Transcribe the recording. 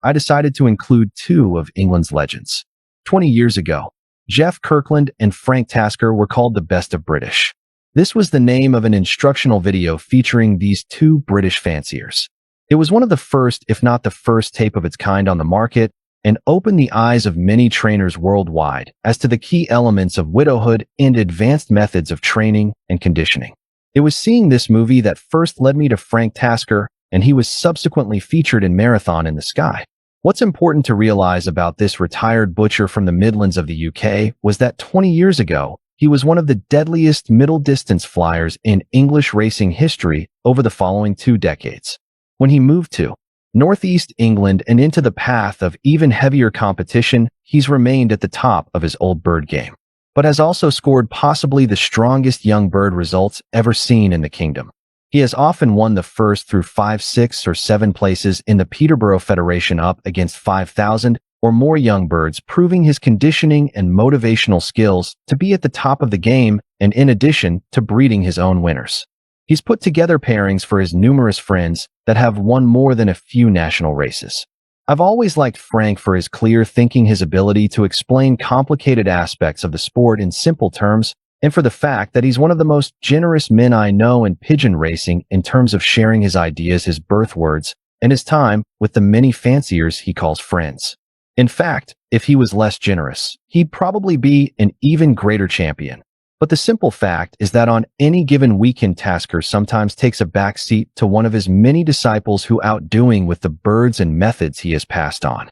I decided to include two of England's legends. 20 years ago, Jeff Kirkland and Frank Tasker were called the best of British. This was the name of an instructional video featuring these two British fanciers. It was one of the first, if not the first, tape of its kind on the market, and opened the eyes of many trainers worldwide as to the key elements of widowhood and advanced methods of training and conditioning. It was seeing this movie that first led me to Frank Tasker, and he was subsequently featured in Marathon in the Sky. What's important to realize about this retired butcher from the Midlands of the UK was that 20 years ago, he was one of the deadliest middle-distance flyers in English racing history over the following 2 decades. When he moved to Northeast England and into the path of even heavier competition, he's remained at the top of his old bird game, but has also scored possibly the strongest young bird results ever seen in the kingdom. He has often won the first through 5, 6, or 7 places in the Peterborough Federation up against 5,000 or more young birds, proving his conditioning and motivational skills to be at the top of the game, and in addition to breeding his own winners. He's put together pairings for his numerous friends that have won more than a few national races. I've always liked Frank for his clear thinking, his ability to explain complicated aspects of the sport in simple terms, and for the fact that he's one of the most generous men I know in pigeon racing in terms of sharing his ideas, his birth words, and his time with the many fanciers he calls friends. In fact, if he was less generous, he'd probably be an even greater champion. But the simple fact is that on any given weekend, Tasker sometimes takes a back seat to one of his many disciples who outdoing with the birds and methods he has passed on.